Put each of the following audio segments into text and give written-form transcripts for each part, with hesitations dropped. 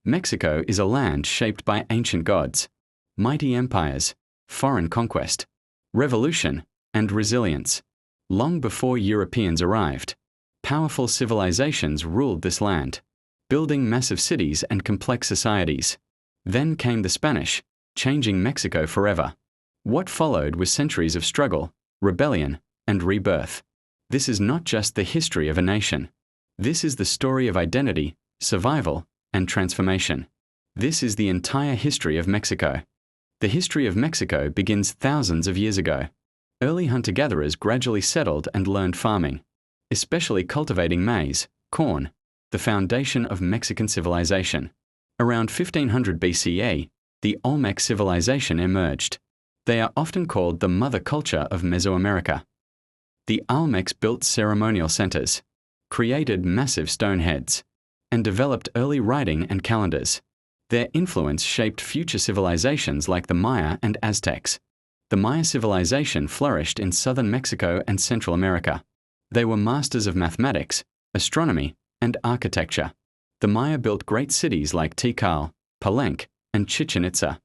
Mexico is a land shaped by ancient gods, mighty empires, foreign conquest, revolution, and resilience. Long before Europeans arrived, powerful civilizations ruled this land, building massive cities and complex societies. Then came the Spanish, changing Mexico forever. What followed was centuries of struggle, rebellion, and rebirth. This is not just the history of a nation. This is the story of identity, survival, and transformation. This is the entire history of Mexico. The history of Mexico begins thousands of years ago. Early hunter-gatherers gradually settled and learned farming, especially cultivating maize, corn, the foundation of Mexican civilization. Around 1500 BCE, the Olmec civilization emerged. They are often called the mother culture of Mesoamerica. The Olmecs built ceremonial centers, created massive stone heads, and developed early writing and calendars. Their influence shaped future civilizations like the Maya and Aztecs. The Maya civilization flourished in southern Mexico and Central America. They were masters of mathematics, astronomy, and architecture. The Maya built great cities like Tikal, Palenque, and Chichen Itza.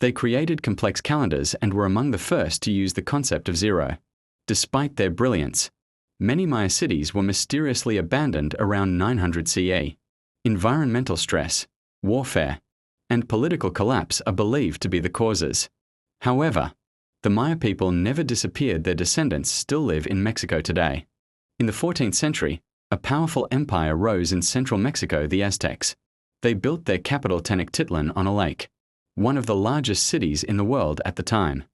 They created complex calendars and were among the first to use the concept of zero. Despite their brilliance, many Maya cities were mysteriously abandoned around 900 CE. Environmental stress, warfare, and political collapse are believed to be the causes. However, the Maya people never disappeared. Their descendants still live in Mexico today. In the 14th century, a powerful empire rose in central Mexico, the Aztecs. They built their capital Tenochtitlan on a lake, one of the largest cities in the world at the time.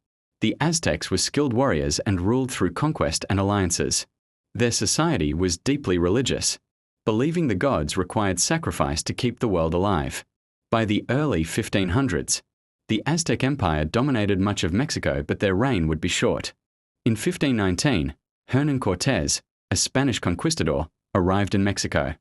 The Aztecs were skilled warriors and ruled through conquest and alliances. Their society was deeply religious, believing the gods required sacrifice to keep the world alive. By the early 1500s, the Aztec Empire dominated much of Mexico, but their reign would be short. In 1519, Hernán Cortés, a Spanish conquistador, arrived in Mexico.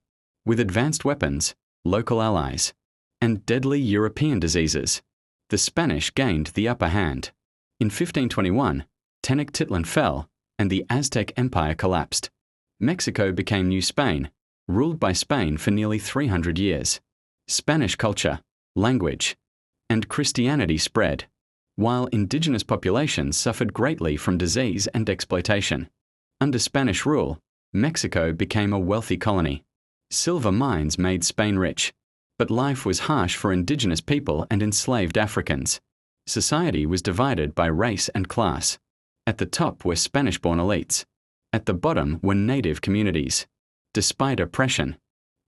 With advanced weapons, local allies, and deadly European diseases, the Spanish gained the upper hand. In 1521, Tenochtitlan fell, and the Aztec Empire collapsed. Mexico became New Spain, ruled by Spain for nearly 300 years. Spanish culture, language, and Christianity spread, while indigenous populations suffered greatly from disease and exploitation. Under Spanish rule, Mexico became a wealthy colony. Silver mines made Spain rich, but life was harsh for indigenous people and enslaved Africans. Society was divided by race and class. At the top were Spanish-born elites. At the bottom were native communities. Despite oppression,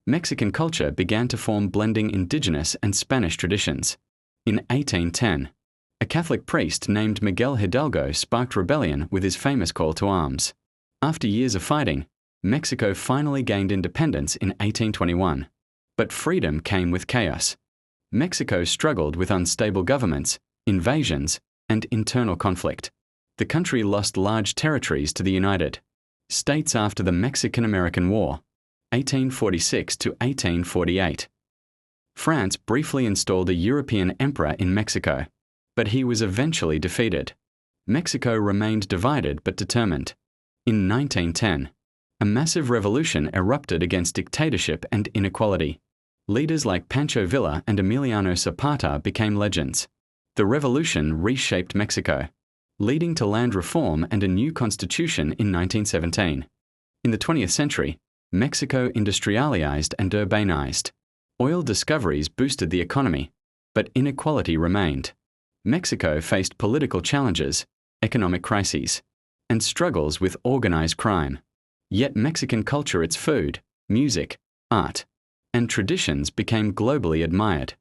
Mexican culture began to form, blending indigenous and Spanish traditions. In 1810, a Catholic priest named Miguel Hidalgo sparked rebellion with his famous call to arms. After years of fighting, Mexico finally gained independence in 1821. But freedom came with chaos. Mexico struggled with unstable governments, invasions, and internal conflict. The country lost large territories to the United States after the Mexican-American War, 1846 to 1848. France briefly installed a European emperor in Mexico, but he was eventually defeated. Mexico remained divided but determined. In 1910, a massive revolution erupted against dictatorship and inequality. Leaders like Pancho Villa and Emiliano Zapata became legends. The revolution reshaped Mexico, leading to land reform and a new constitution in 1917. In the 20th century, Mexico industrialized and urbanized. Oil discoveries boosted the economy, but inequality remained. Mexico faced political challenges, economic crises, and struggles with organized crime. Yet Mexican culture, its food, music, art, and traditions became globally admired.